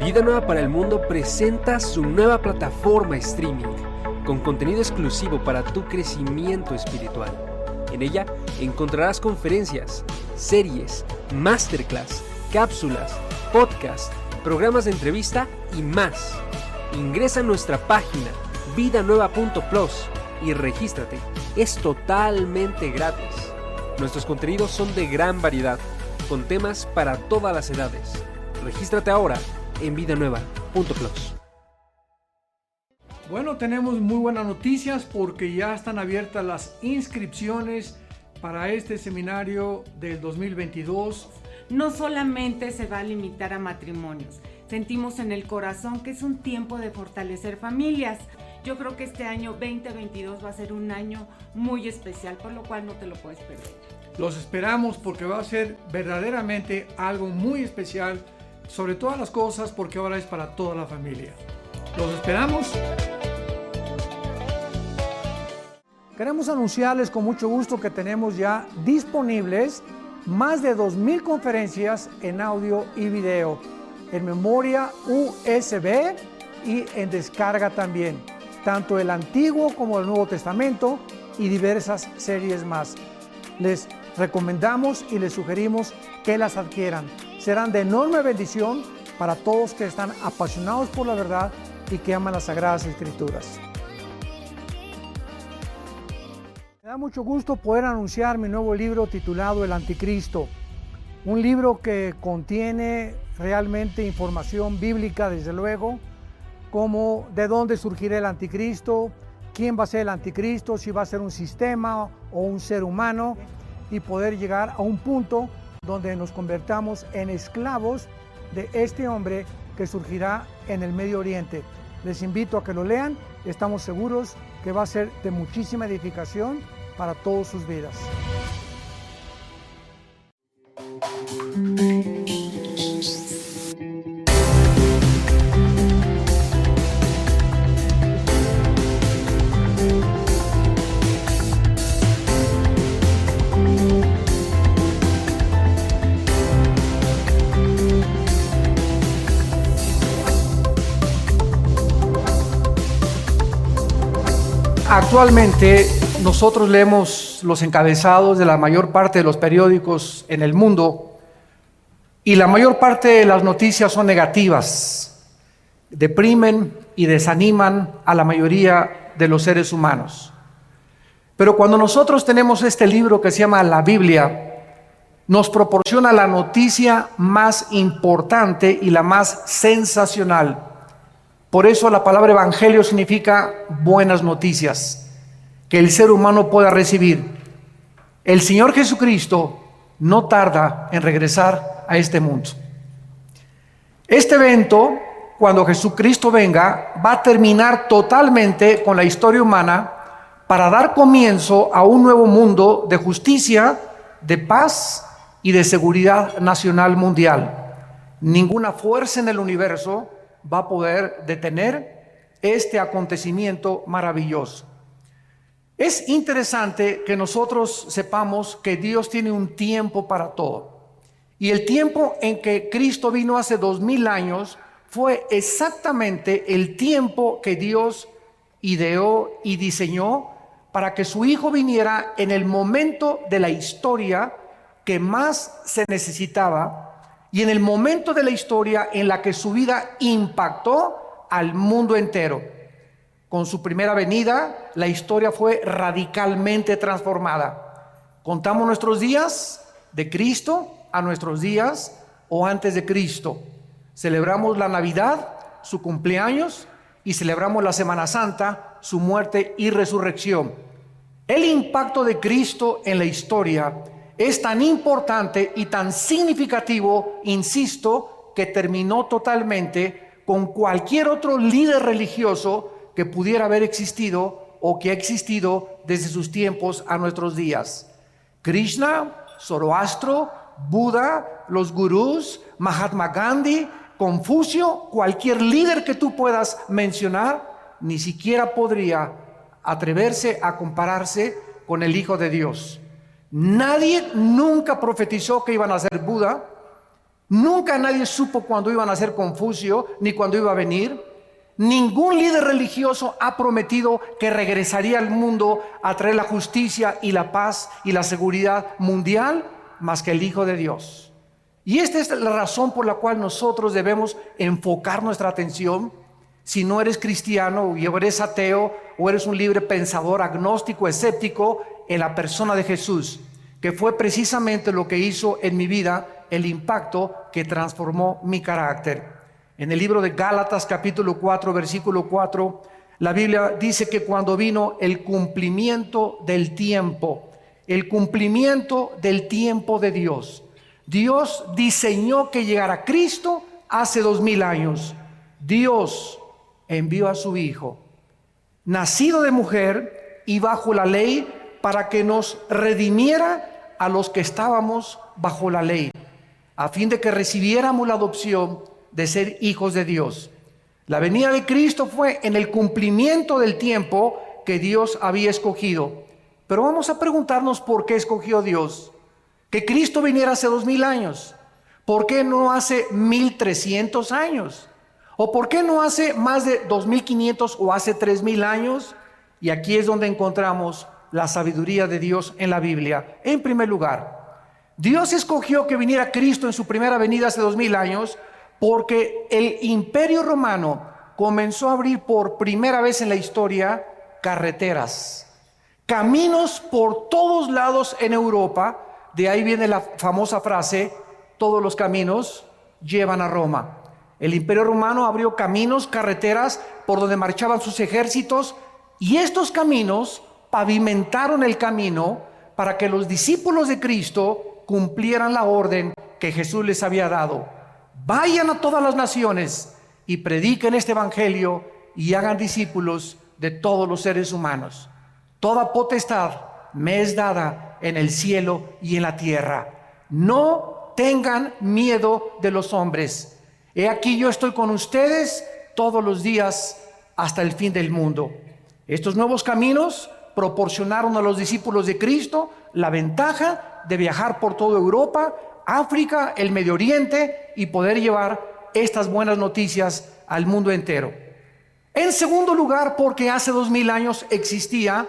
Vida Nueva para el Mundo presenta su nueva plataforma streaming, con contenido exclusivo para tu crecimiento espiritual. En ella encontrarás conferencias, series, masterclass, cápsulas, podcasts, programas de entrevista y más. Ingresa a nuestra página vidanueva.plus y regístrate. Es totalmente gratis. Nuestros contenidos son de gran variedad, con temas para todas las edades. Regístrate ahora en vidanueva.plus. Bueno, tenemos muy buenas noticias porque ya están abiertas las inscripciones para este seminario del 2022. No solamente se va a limitar a matrimonios, sentimos en el corazón que es un tiempo de fortalecer familias. Yo creo que este año 2022 va a ser un año muy especial, por lo cual no te lo puedes perder. Los esperamos porque va a ser verdaderamente algo muy especial, sobre todas las cosas, porque ahora es para toda la familia. Los esperamos. Queremos anunciarles con mucho gusto que tenemos ya disponibles más de 2,000 conferencias en audio y video, en memoria USB y en descarga también, tanto el Antiguo como el Nuevo Testamento y diversas series más. Les recomendamos y les sugerimos que las adquieran. Serán de enorme bendición para todos que están apasionados por la verdad y que aman las Sagradas Escrituras. Me da mucho gusto poder anunciar mi nuevo libro titulado El Anticristo. Un libro que contiene realmente información bíblica, desde luego, como de dónde surgirá el Anticristo, quién va a ser el Anticristo, si va a ser un sistema o un ser humano, y poder llegar a un punto donde nos convertamos en esclavos de este hombre que surgirá en el Medio Oriente. Les invito a que lo lean, estamos seguros que va a ser de muchísima edificación para todas sus vidas. Actualmente nosotros leemos los encabezados de la mayor parte de los periódicos en el mundo y la mayor parte de las noticias son negativas, deprimen y desaniman a la mayoría de los seres humanos. Pero cuando nosotros tenemos este libro que se llama la Biblia, nos proporciona la noticia más importante y la más sensacional. Por eso la palabra evangelio significa buenas noticias que el ser humano pueda recibir. El Señor Jesucristo no tarda en regresar a este mundo. Este evento, cuando Jesucristo venga, va a terminar totalmente con la historia humana para dar comienzo a un nuevo mundo de justicia, de paz y de seguridad nacional mundial. Ninguna fuerza en el universo va a poder detener este acontecimiento maravilloso. Es interesante que nosotros sepamos que Dios tiene un tiempo para todo. Y el tiempo en que Cristo vino hace 2000 años fue exactamente el tiempo que Dios ideó y diseñó para que su Hijo viniera en el momento de la historia que más se necesitaba y en el momento de la historia en la que su vida impactó al mundo entero. Con su primera venida, la historia fue radicalmente transformada. Contamos nuestros días de Cristo a nuestros días o antes de Cristo. Celebramos la Navidad, su cumpleaños, y celebramos la Semana Santa, su muerte y resurrección. El impacto de Cristo en la historia es tan importante y tan significativo, insisto, que terminó totalmente con cualquier otro líder religioso que pudiera haber existido o que ha existido desde sus tiempos a nuestros días. Krishna, Zoroastro, Buda, los gurús, Mahatma Gandhi, Confucio, cualquier líder que tú puedas mencionar, ni siquiera podría atreverse a compararse con el Hijo de Dios. Nadie nunca profetizó que iban a ser Buda, Nunca nadie supo cuándo iba a nacer Confucio, ni cuándo iba a venir. Ningún líder religioso ha prometido que regresaría al mundo a traer la justicia y la paz y la seguridad mundial, más que el Hijo de Dios. Y esta es la razón por la cual nosotros debemos enfocar nuestra atención. Si no eres cristiano, o eres ateo, o eres un libre pensador, agnóstico, escéptico, en la persona de Jesús, que fue precisamente lo que hizo en mi vida, el impacto que transformó mi carácter. En el libro de Gálatas capítulo 4, versículo 4, la Biblia dice que cuando vino el cumplimiento del tiempo de Dios, Dios diseñó que llegara Cristo hace 2000 años. Dios envió a su Hijo, nacido de mujer y bajo la ley, para que nos redimiera a los que estábamos bajo la ley, a fin de que recibiéramos la adopción de ser hijos de Dios. La venida de Cristo fue en el cumplimiento del tiempo que Dios había escogido. Pero vamos a preguntarnos por qué escogió Dios que Cristo viniera hace 2000 años. ¿Por qué no hace 1300 años? ¿O por qué no hace más de 2500 o hace 3000 años? Y aquí es donde encontramos la sabiduría de Dios en la Biblia. En primer lugar, Dios escogió que viniera Cristo en su primera venida hace 2000 años porque el Imperio Romano comenzó a abrir por primera vez en la historia carreteras, caminos por todos lados en Europa. De ahí viene la famosa frase: todos los caminos llevan a Roma. El Imperio Romano abrió caminos, carreteras por donde marchaban sus ejércitos, y estos caminos pavimentaron el camino para que los discípulos de Cristo cumplieran la orden que Jesús les había dado. Vayan a todas las naciones y prediquen este evangelio y hagan discípulos de todos los seres humanos. Toda potestad me es dada en el cielo y en la tierra. No tengan miedo de los hombres. He aquí yo estoy con ustedes todos los días hasta el fin del mundo. Estos nuevos caminos proporcionaron a los discípulos de Cristo la ventaja de viajar por toda Europa, África, el Medio Oriente y poder llevar estas buenas noticias al mundo entero. En segundo lugar, porque hace 2000 años existía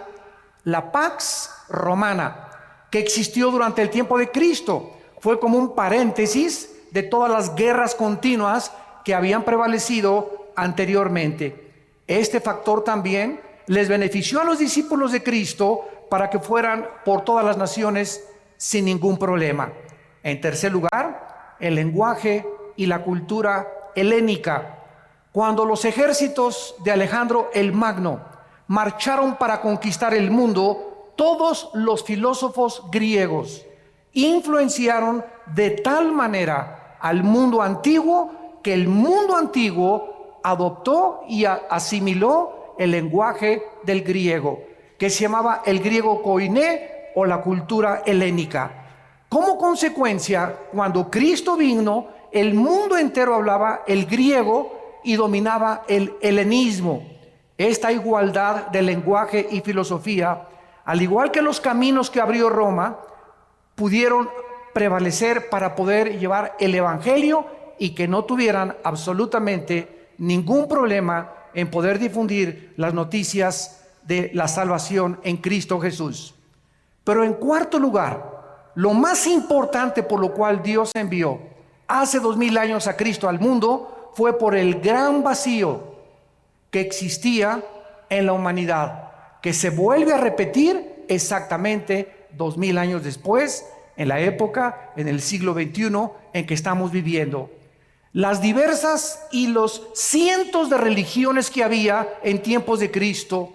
la Pax Romana, que existió durante el tiempo de Cristo. Fue como un paréntesis de todas las guerras continuas que habían prevalecido anteriormente. Este factor también les benefició a los discípulos de Cristo para que fueran por todas las naciones sin ningún problema. En tercer lugar, el lenguaje y la cultura helénica. Cuando los ejércitos de Alejandro el Magno marcharon para conquistar el mundo, todos los filósofos griegos influenciaron de tal manera al mundo antiguo que el mundo antiguo adoptó y asimiló el lenguaje del griego, que se llamaba el griego koiné o la cultura helénica. Como consecuencia, cuando Cristo vino, el mundo entero hablaba el griego y dominaba el helenismo. Esta igualdad de lenguaje y filosofía, al igual que los caminos que abrió Roma, pudieron prevalecer para poder llevar el evangelio y que no tuvieran absolutamente ningún problema en poder difundir las noticias de la salvación en Cristo Jesús. Pero en cuarto lugar, lo más importante por lo cual Dios envió hace 2000 años a Cristo al mundo fue por el gran vacío que existía en la humanidad, que se vuelve a repetir exactamente 2000 años después, en la época, en el siglo XXI en que estamos viviendo. Las diversas y los cientos de religiones que había en tiempos de Cristo,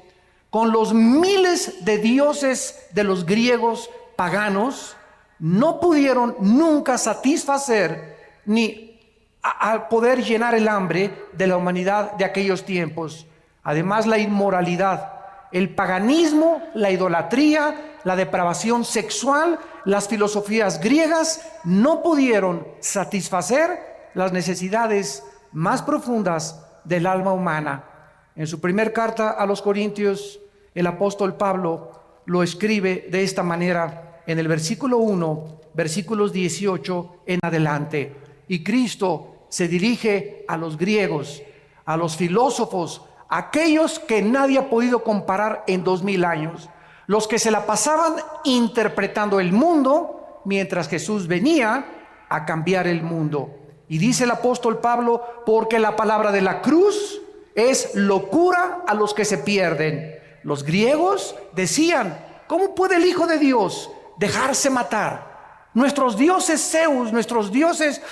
con los miles de dioses de los griegos paganos, no pudieron nunca satisfacer ni a poder llenar el hambre de la humanidad de aquellos tiempos. Además, la inmoralidad, el paganismo, la idolatría, la depravación sexual, las filosofías griegas no pudieron satisfacer las necesidades más profundas del alma humana. En su primer carta a los Corintios, el apóstol Pablo lo escribe de esta manera en el versículo 1, versículos 18 en adelante. Y Cristo se dirige a los griegos, a los filósofos, aquellos que nadie ha podido comparar en 2000 años, los que se la pasaban interpretando el mundo mientras Jesús venía a cambiar el mundo. Y dice el apóstol Pablo, porque la palabra de la cruz es locura a los que se pierden. Los griegos decían, ¿cómo puede el Hijo de Dios dejarse matar? Nuestros dioses Zeus, nuestros dioses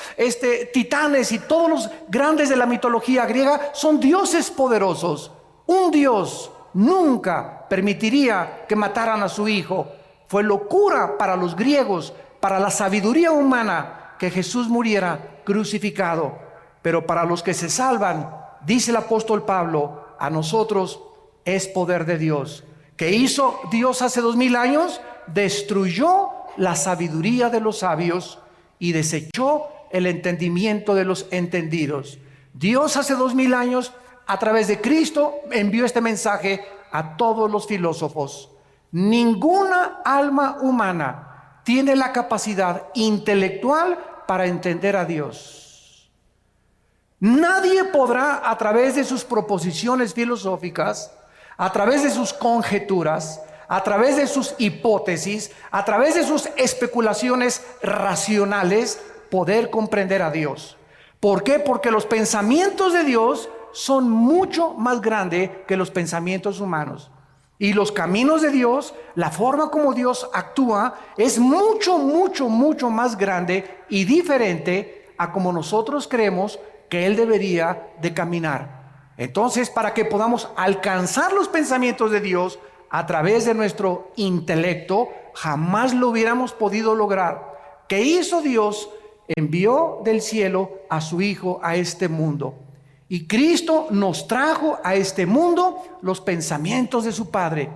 titanes y todos los grandes de la mitología griega son dioses poderosos. Un Dios nunca permitiría que mataran a su hijo. Fue locura para los griegos, para la sabiduría humana, que Jesús muriera crucificado. Pero para los que se salvan, dice el apóstol Pablo, a nosotros es poder de Dios. ¿Qué hizo Dios hace 2000 años? Destruyó la sabiduría de los sabios y desechó el entendimiento de los entendidos. Dios hace 2000 años, a través de Cristo, envió este mensaje a todos los filósofos. Ninguna alma humana tiene la capacidad intelectual para entender a Dios. Nadie podrá, a través de sus proposiciones filosóficas, a través de sus conjeturas, a través de sus hipótesis, a través de sus especulaciones racionales, poder comprender a Dios. ¿Por qué? Porque los pensamientos de Dios son mucho más grandes que los pensamientos humanos. Y los caminos de Dios, la forma como Dios actúa, es mucho, mucho, mucho más grande y diferente a como nosotros creemos que Él debería de caminar. Entonces, para que podamos alcanzar los pensamientos de Dios a través de nuestro intelecto, jamás lo hubiéramos podido lograr. ¿Qué hizo Dios? Envió del cielo a su Hijo a este mundo. Y Cristo nos trajo a este mundo los pensamientos de su Padre.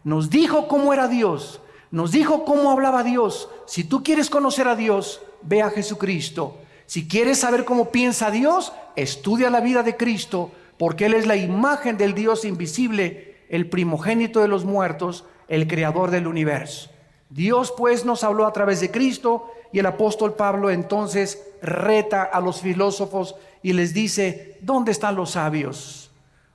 Nos dijo cómo era Dios. Nos dijo cómo hablaba Dios. Si tú quieres conocer a Dios, ve a Jesucristo. Si quieres saber cómo piensa Dios, estudia la vida de Cristo, porque Él es la imagen del Dios invisible, el primogénito de los muertos, el creador del universo. Dios pues nos habló a través de Cristo, y el apóstol Pablo entonces reta a los filósofos y les dice, ¿dónde están los sabios?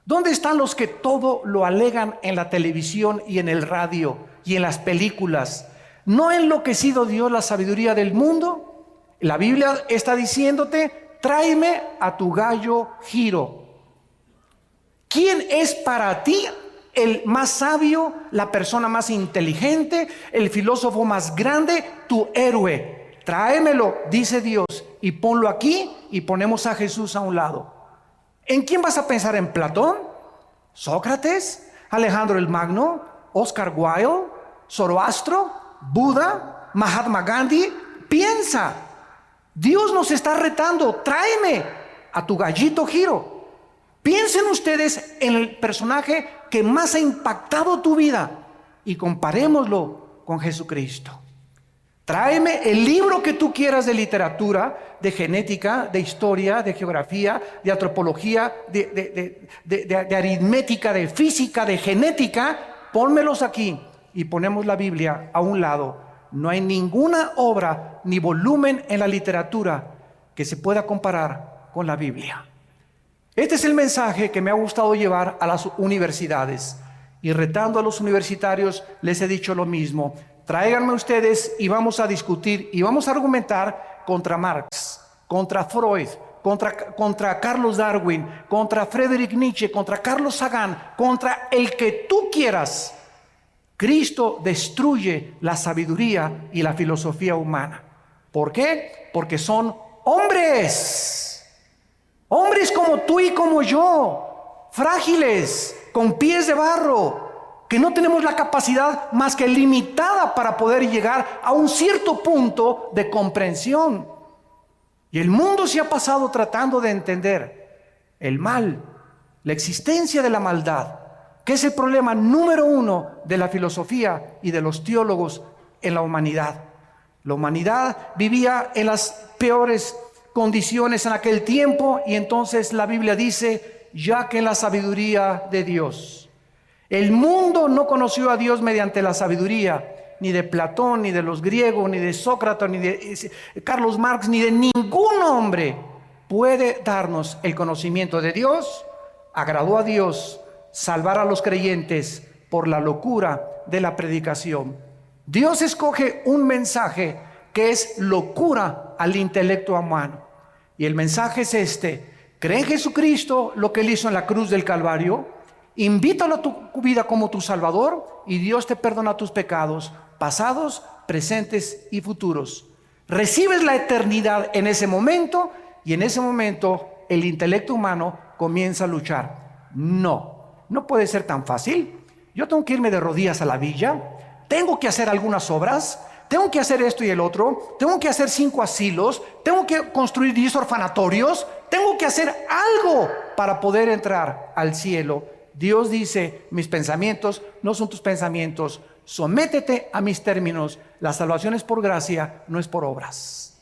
¿Dónde están los que todo lo alegan en la televisión y en el radio y en las películas? ¿No ha enloquecido Dios la sabiduría del mundo? La Biblia está diciéndote, tráeme a tu gallo Giro. ¿Quién es para ti el más sabio, la persona más inteligente, el filósofo más grande, tu héroe? Tráemelo, dice Dios, y ponlo aquí, y ponemos a Jesús a un lado. ¿En quién vas a pensar? ¿En Platón? ¿Sócrates? ¿Alejandro el Magno? ¿Oscar Wilde? ¿Zoroastro? ¿Buda? ¿Mahatma Gandhi? Piensa. Dios nos está retando. Tráeme a tu gallito Giro. Piensen ustedes en el personaje que más ha impactado tu vida y comparémoslo con Jesucristo. Tráeme el libro que tú quieras de literatura, de genética, de historia, de geografía, de antropología, de aritmética, de física, de genética. Pónmelos aquí y ponemos la Biblia a un lado. No hay ninguna obra ni volumen en la literatura que se pueda comparar con la Biblia. Este es el mensaje que me ha gustado llevar a las universidades. Y retando a los universitarios les he dicho lo mismo. Tráiganme ustedes y vamos a discutir y vamos a argumentar contra Marx, contra Freud, contra Carlos Darwin, contra Friedrich Nietzsche, contra Carlos Sagan, contra el que tú quieras. Cristo destruye la sabiduría y la filosofía humana. ¿Por qué? Porque son hombres. Hombres como tú y como yo, frágiles, con pies de barro, que no tenemos la capacidad más que limitada para poder llegar a un cierto punto de comprensión. Y el mundo se ha pasado tratando de entender el mal, la existencia de la maldad, que es el problema número uno de la filosofía y de los teólogos en la humanidad. La humanidad vivía en las peores condiciones en aquel tiempo, y entonces la Biblia dice, ya que en la sabiduría de Dios, el mundo no conoció a Dios mediante la sabiduría, ni de Platón, ni de los griegos, ni de Sócrates, ni de Carlos Marx, ni de ningún hombre puede darnos el conocimiento de Dios. Agradó a Dios salvar a los creyentes por la locura de la predicación. Dios escoge un mensaje que es locura al intelecto humano. Y el mensaje es este: cree en Jesucristo, lo que Él hizo en la cruz del Calvario, invítalo a tu vida como tu Salvador y Dios te perdona tus pecados, pasados, presentes y futuros. Recibes la eternidad en ese momento y en ese momento el intelecto humano comienza a luchar. No puede ser tan fácil. Yo tengo que irme de rodillas a la villa, tengo que hacer algunas obras, tengo que hacer esto y el otro, tengo que hacer 5 asilos, tengo que construir 10 orfanatorios, tengo que hacer algo para poder entrar al cielo. Dios dice: mis pensamientos no son tus pensamientos, sométete a mis términos. La salvación es por gracia, no es por obras.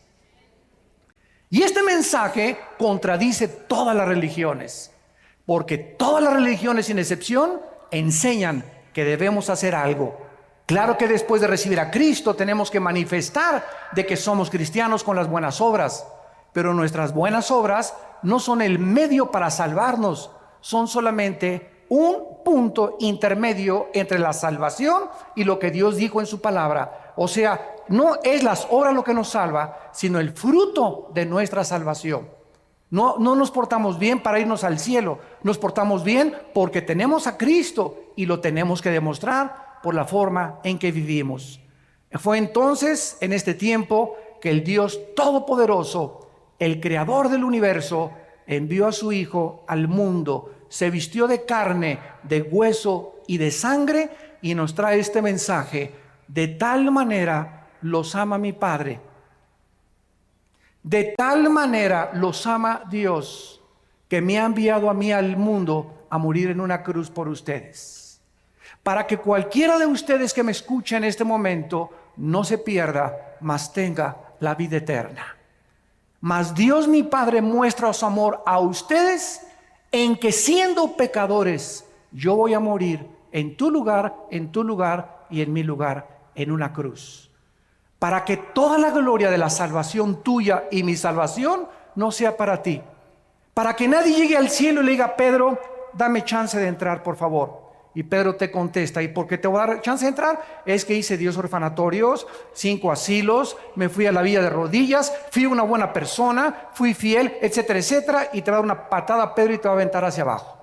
Y este mensaje contradice todas las religiones, porque todas las religiones sin excepción enseñan que debemos hacer algo. Claro que después de recibir a Cristo tenemos que manifestar de que somos cristianos con las buenas obras, pero nuestras buenas obras no son el medio para salvarnos, son solamente un punto intermedio entre la salvación y lo que Dios dijo en su palabra. O sea, no es las obras lo que nos salva, sino el fruto de nuestra salvación. No nos portamos bien para irnos al cielo, nos portamos bien porque tenemos a Cristo y lo tenemos que demostrar por la forma en que vivimos. Fue entonces, en este tiempo, que el Dios Todopoderoso, el Creador del universo, envió a su Hijo al mundo, se vistió de carne, de hueso y de sangre y nos trae este mensaje: de tal manera los ama mi Padre, de tal manera los ama Dios, que me ha enviado a mí al mundo a morir en una cruz por ustedes, para que cualquiera de ustedes que me escuche en este momento no se pierda, mas tenga la vida eterna. Mas Dios mi Padre muestra su amor a ustedes en que, siendo pecadores, yo voy a morir en tu lugar y en mi lugar, en una cruz, para que toda la gloria de la salvación tuya y mi salvación no sea para ti, para que nadie llegue al cielo y le diga: Pedro, dame chance de entrar, por favor. Y Pedro te contesta: ¿y por qué te voy a dar chance de entrar? Es que hice 10 orfanatorios, 5 asilos, me fui a la villa de rodillas, fui una buena persona, fui fiel, etcétera, etcétera. Y te va a dar una patada, Pedro, y te va a aventar hacia abajo.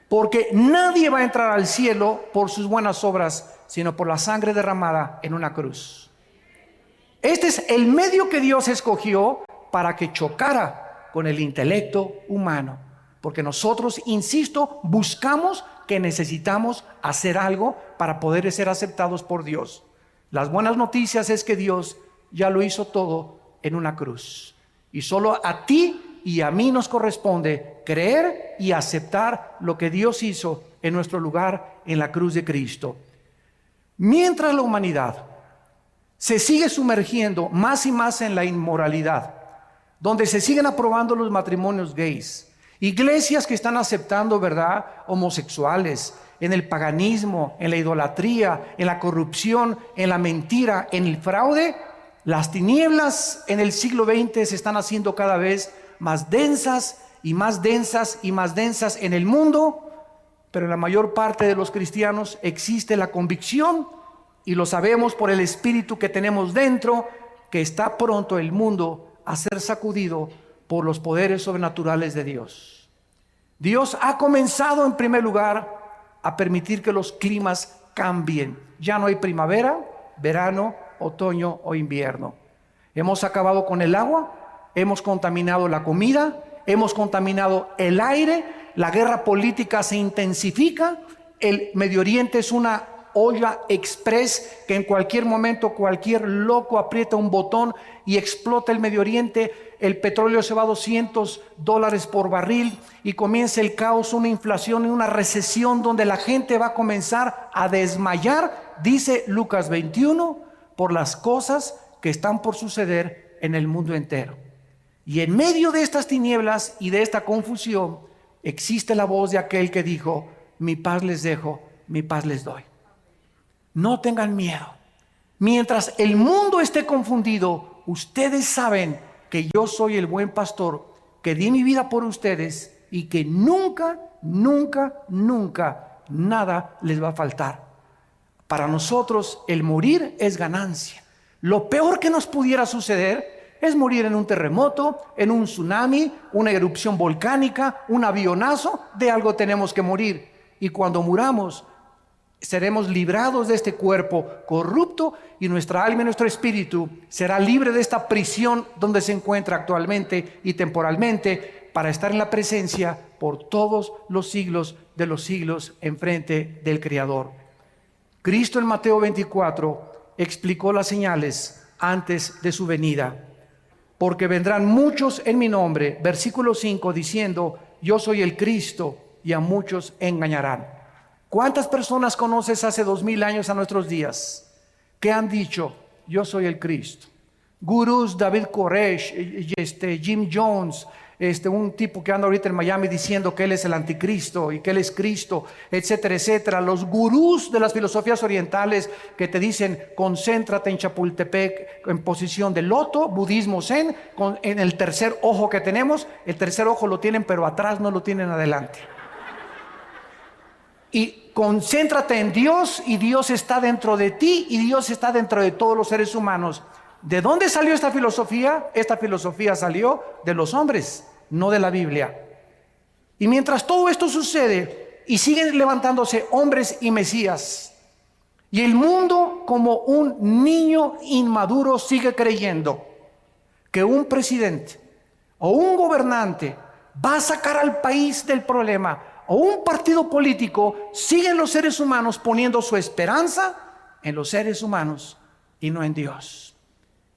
Porque nadie va a entrar al cielo por sus buenas obras, sino por la sangre derramada en una cruz. Este es el medio que Dios escogió para que chocara con el intelecto humano. Porque nosotros, insisto, buscamos que necesitamos hacer algo para poder ser aceptados por Dios. Las buenas noticias es que Dios ya lo hizo todo en una cruz. Y solo a ti y a mí nos corresponde creer y aceptar lo que Dios hizo en nuestro lugar en la cruz de Cristo. Mientras la humanidad se sigue sumergiendo más y más en la inmoralidad, donde se siguen aprobando los matrimonios gays, iglesias que están aceptando, ¿verdad?, homosexuales, en el paganismo, en la idolatría, en la corrupción, en la mentira, en el fraude, las tinieblas en el siglo XX se están haciendo cada vez más densas y más densas y más densas en el mundo, pero en la mayor parte de los cristianos existe la convicción, y lo sabemos por el espíritu que tenemos dentro, que está pronto el mundo a ser sacudido por los poderes sobrenaturales de Dios. Dios ha comenzado en primer lugar a permitir que los climas cambien. Ya no hay primavera, verano, otoño o invierno. Hemos acabado con el agua, hemos contaminado la comida, hemos contaminado el aire, la guerra política se intensifica, el Medio Oriente es una olla express que en cualquier momento cualquier loco aprieta un botón y explota el Medio Oriente. El petróleo se va a $200 por barril y comienza el caos, una inflación y una recesión donde la gente va a comenzar a desmayar, dice Lucas 21, por las cosas que están por suceder en el mundo entero. Y en medio de estas tinieblas y de esta confusión existe la voz de aquel que dijo: mi paz les dejo, mi paz les doy. No tengan miedo. Mientras el mundo esté confundido, ustedes saben que yo soy el buen pastor, que di mi vida por ustedes y que nunca, nunca, nunca nada les va a faltar. Para nosotros el morir es ganancia. Lo peor que nos pudiera suceder es morir en un terremoto, en un tsunami, una erupción volcánica, un avionazo. De algo tenemos que morir. Y cuando muramos, seremos librados de este cuerpo corrupto y nuestra alma y nuestro espíritu será libre de esta prisión donde se encuentra actualmente y temporalmente, para estar en la presencia por todos los siglos de los siglos enfrente del Creador. Cristo en Mateo 24 explicó las señales antes de su venida. Porque vendrán muchos en mi nombre, versículo 5, diciendo: yo soy el Cristo, y a muchos engañarán. ¿Cuántas personas conoces hace 2000 años a nuestros días que han dicho: yo soy el Cristo? Gurús, David Koresh, Jim Jones, un tipo que anda ahorita en Miami diciendo que él es el anticristo y que él es Cristo, etcétera, etcétera. Los gurús de las filosofías orientales que te dicen: concéntrate en Chapultepec en posición de loto, budismo zen, en el tercer ojo que tenemos. El tercer ojo lo tienen, pero atrás, no lo tienen adelante. Y concéntrate en Dios, y Dios está dentro de ti, y Dios está dentro de todos los seres humanos. ¿De dónde salió esta filosofía? Esta filosofía salió de los hombres, no de la Biblia. Y mientras todo esto sucede y siguen levantándose hombres y mesías, y el mundo como un niño inmaduro sigue creyendo que un presidente o un gobernante va a sacar al país del problema, o un partido político, siguen los seres humanos poniendo su esperanza en los seres humanos y no en Dios.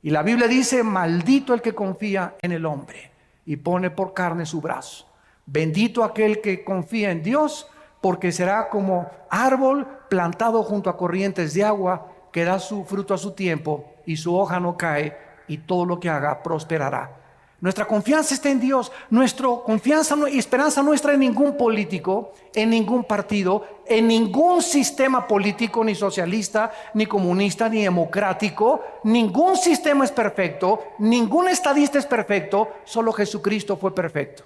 Y la Biblia dice: maldito el que confía en el hombre y pone por carne su brazo. Bendito aquel que confía en Dios, porque será como árbol plantado junto a corrientes de agua, que da su fruto a su tiempo y su hoja no cae, y todo lo que haga prosperará. Nuestra confianza está en Dios. Nuestra confianza y esperanza no está en ningún político, en ningún partido, en ningún sistema político, ni socialista, ni comunista, ni democrático. Ningún sistema es perfecto, ningún estadista es perfecto, solo Jesucristo fue perfecto.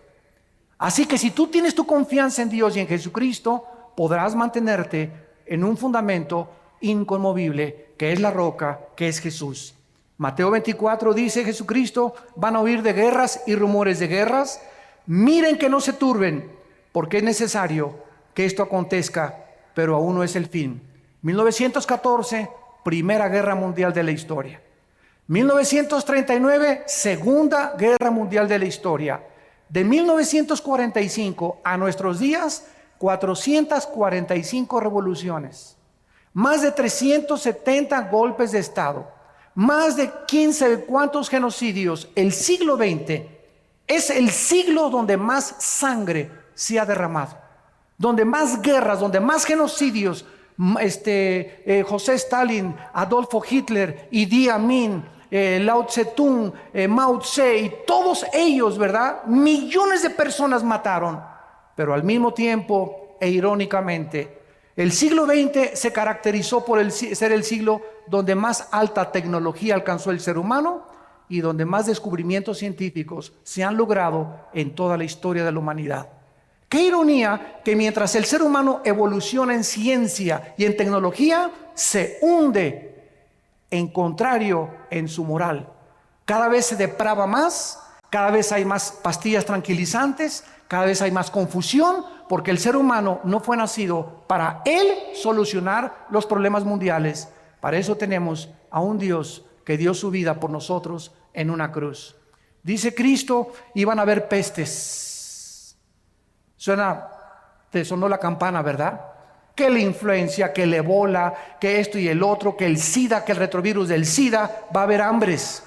Así que si tú tienes tu confianza en Dios y en Jesucristo, podrás mantenerte en un fundamento inconmovible, que es la roca, que es Jesús. Mateo 24 dice Jesucristo: van a oír de guerras y rumores de guerras. Miren que no se turben, porque es necesario que esto acontezca, pero aún no es el fin. 1914, Primera Guerra Mundial de la historia. 1939, Segunda Guerra Mundial de la historia. De 1945 a nuestros días, 445 revoluciones, más de 370 golpes de Estado, más de 15 cuantos genocidios. El siglo XX es el siglo donde más sangre se ha derramado, donde más guerras, donde más genocidios. José Stalin, Adolfo Hitler, Idi Amin, Lao Tse-tung, Mao Tse, y todos ellos, ¿verdad? Millones de personas mataron. Pero al mismo tiempo, e irónicamente, el siglo XX se caracterizó por ser el siglo donde más alta tecnología alcanzó el ser humano y donde más descubrimientos científicos se han logrado en toda la historia de la humanidad. Qué ironía que mientras el ser humano evoluciona en ciencia y en tecnología, se hunde en contrario en su moral. Cada vez se deprava más, cada vez hay más pastillas tranquilizantes, cada vez hay más confusión, porque el ser humano no fue nacido para él solucionar los problemas mundiales. Para eso tenemos a un Dios que dio su vida por nosotros en una cruz. Dice Cristo: iban a haber pestes. Te sonó la campana, ¿verdad? Que la influencia, que el ébola, que esto y el otro, que el SIDA, que el retrovirus del SIDA. Va a haber hambres,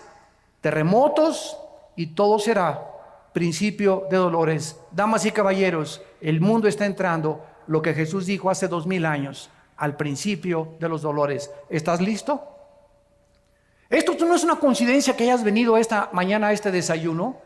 terremotos, y todo será principio de dolores. Damas y caballeros, el mundo está entrando, lo que Jesús dijo hace 2000 años, al principio de los dolores. ¿Estás listo? Esto no es una coincidencia que hayas venido esta mañana a este desayuno.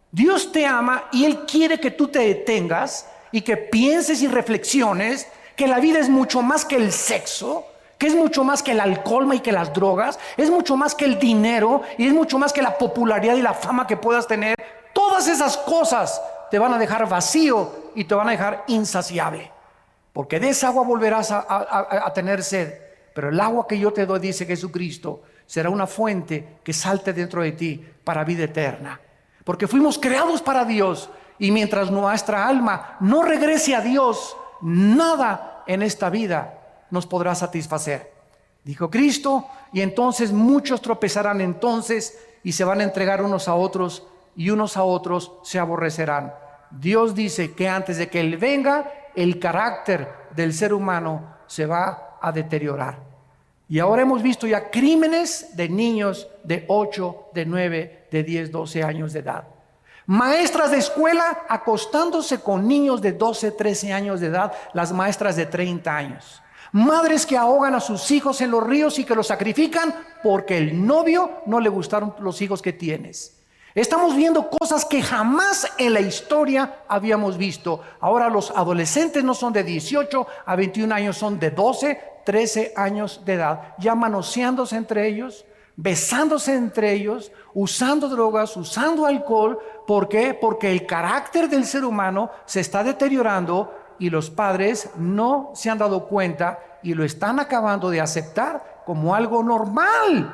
Dios te ama y Él quiere que tú te detengas y que pienses y reflexiones que la vida es mucho más que el sexo, que es mucho más que el alcohol y que las drogas, es mucho más que el dinero y es mucho más que la popularidad y la fama que puedas tener. Todas esas cosas te van a dejar vacío y te van a dejar insaciable, porque de esa agua volverás a tener sed, pero el agua que yo te doy, dice Jesucristo, será una fuente que salte dentro de ti para vida eterna, porque fuimos creados para Dios, y mientras nuestra alma no regrese a Dios, nada en esta vida nos podrá satisfacer, dijo Cristo. Y entonces muchos tropezarán entonces y se van a entregar unos a otros, y unos a otros se aborrecerán. Dios dice que antes de que Él venga, el carácter del ser humano se va a deteriorar. Y ahora hemos visto ya crímenes de niños de 8, de 9, de 10, 12 años de edad. Maestras de escuela acostándose con niños de 12, 13 años de edad, las maestras de 30 años. Madres que ahogan a sus hijos en los ríos y que los sacrifican porque el novio no le gustaron los hijos que tienes. Estamos viendo cosas que jamás en la historia habíamos visto. Ahora los adolescentes no son de 18 a 21 años, son de 12, 13 años de edad, ya manoseándose entre ellos, besándose entre ellos, usando drogas, usando alcohol. ¿Por qué? Porque el carácter del ser humano se está deteriorando y los padres no se han dado cuenta y lo están acabando de aceptar como algo normal.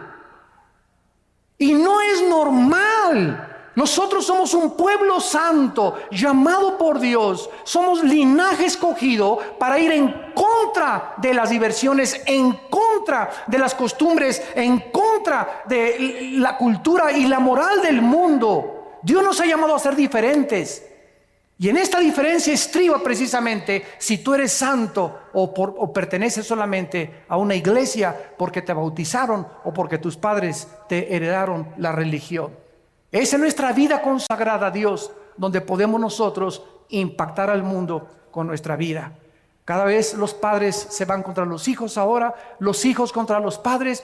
Y no es normal. Nosotros somos un pueblo santo, llamado por Dios. Somos linaje escogido para ir en contra de las diversiones, en contra de las costumbres, en contra de la cultura y la moral del mundo. Dios nos ha llamado a ser diferentes. Y en esta diferencia estriba precisamente si tú eres santo o perteneces solamente a una iglesia porque te bautizaron o porque tus padres te heredaron la religión. Esa es nuestra vida consagrada a Dios, donde podemos nosotros impactar al mundo con nuestra vida. Cada vez los padres se van contra los hijos ahora, los hijos contra los padres,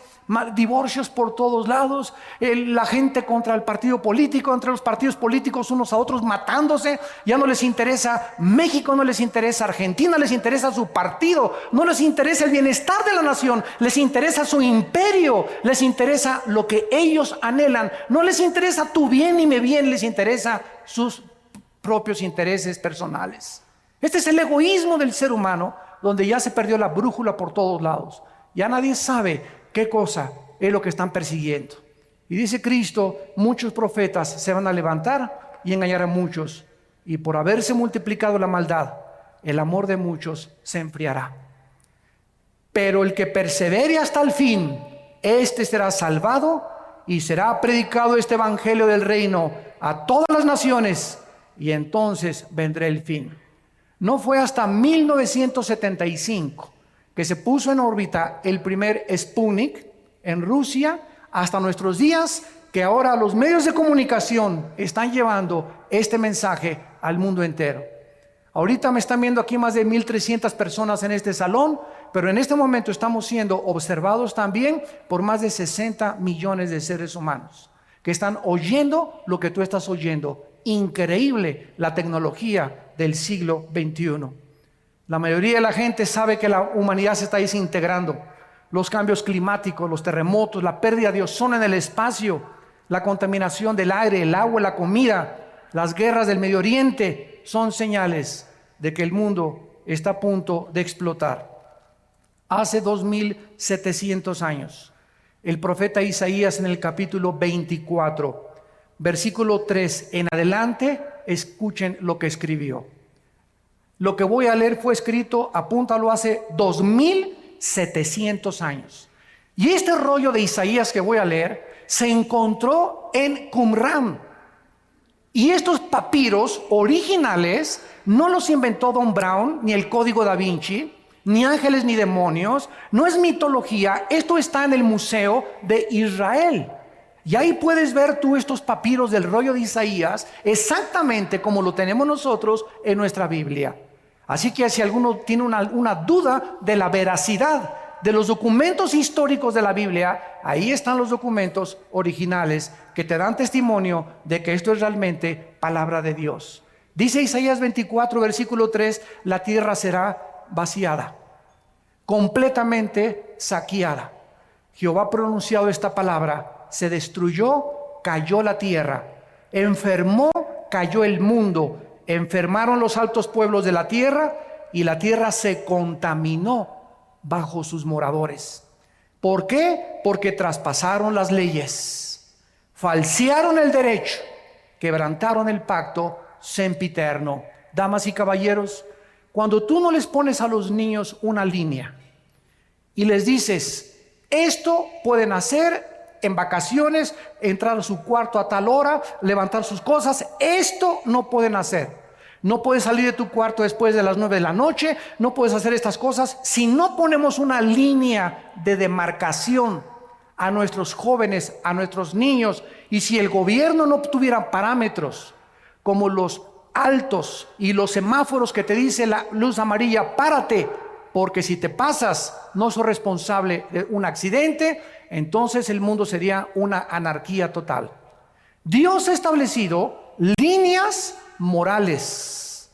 divorcios por todos lados, la gente contra el partido político, entre los partidos políticos unos a otros matándose. Ya no les interesa México, no les interesa Argentina, les interesa su partido, no les interesa el bienestar de la nación, les interesa su imperio, les interesa lo que ellos anhelan, no les interesa tu bien ni mi bien, les interesa sus propios intereses personales. Este es el egoísmo del ser humano, donde ya se perdió la brújula por todos lados. Ya nadie sabe qué cosa es lo que están persiguiendo. Y dice Cristo, muchos profetas se van a levantar y engañar a muchos. Y por haberse multiplicado la maldad, el amor de muchos se enfriará. Pero el que persevere hasta el fin, este será salvado, y será predicado este evangelio del reino a todas las naciones, y entonces vendrá el fin. No fue hasta 1975 que se puso en órbita el primer Sputnik en Rusia, hasta nuestros días, que ahora los medios de comunicación están llevando este mensaje al mundo entero. Ahorita me están viendo aquí más de 1,300 personas en este salón, pero en este momento estamos siendo observados también por más de 60 millones de seres humanos que están oyendo lo que tú estás oyendo. Increíble la tecnología del siglo XXI. La mayoría de la gente sabe que la humanidad se está desintegrando. Los cambios climáticos, los terremotos, la pérdida de ozono en el espacio, la contaminación del aire, el agua, la comida, las guerras del Medio Oriente son señales de que el mundo está a punto de explotar. Hace 2700 años, el profeta Isaías en el capítulo 24, versículo 3 en adelante, escuchen lo que escribió. Lo que voy a leer fue escrito, apúntalo, hace 2700 años. Y este rollo de Isaías que voy a leer se encontró en Qumran. Y estos papiros originales no los inventó Don Brown, ni el Código Da Vinci, ni ángeles ni demonios. No es mitología, esto está en el Museo de Israel. Y ahí puedes ver tú estos papiros del rollo de Isaías exactamente como lo tenemos nosotros en nuestra Biblia. Así que si alguno tiene una duda de la veracidad de los documentos históricos de la Biblia, ahí están los documentos originales que te dan testimonio de que esto es realmente palabra de Dios. Dice Isaías 24, versículo 3, la tierra será vaciada. completamente saqueada. Jehová ha pronunciado esta palabra: se destruyó, cayó la tierra, enfermó, cayó el mundo, enfermaron los altos pueblos de la tierra, y la tierra se contaminó bajo sus moradores. ¿Por qué? Porque traspasaron las leyes, falsearon el derecho, quebrantaron el pacto sempiterno. Damas y caballeros, cuando tú no les pones a los niños una línea y les dices: esto pueden hacer en vacaciones, entrar a su cuarto a tal hora, levantar sus cosas, esto no pueden hacer. No puedes salir de tu cuarto después de las 9 de la noche, no puedes hacer estas cosas. Si no ponemos una línea de demarcación a nuestros jóvenes, a nuestros niños, y si el gobierno no tuviera parámetros como los altos y los semáforos que te dice la luz amarilla: párate, porque si te pasas no sos responsable de un accidente, entonces el mundo sería una anarquía total. Dios ha establecido líneas morales.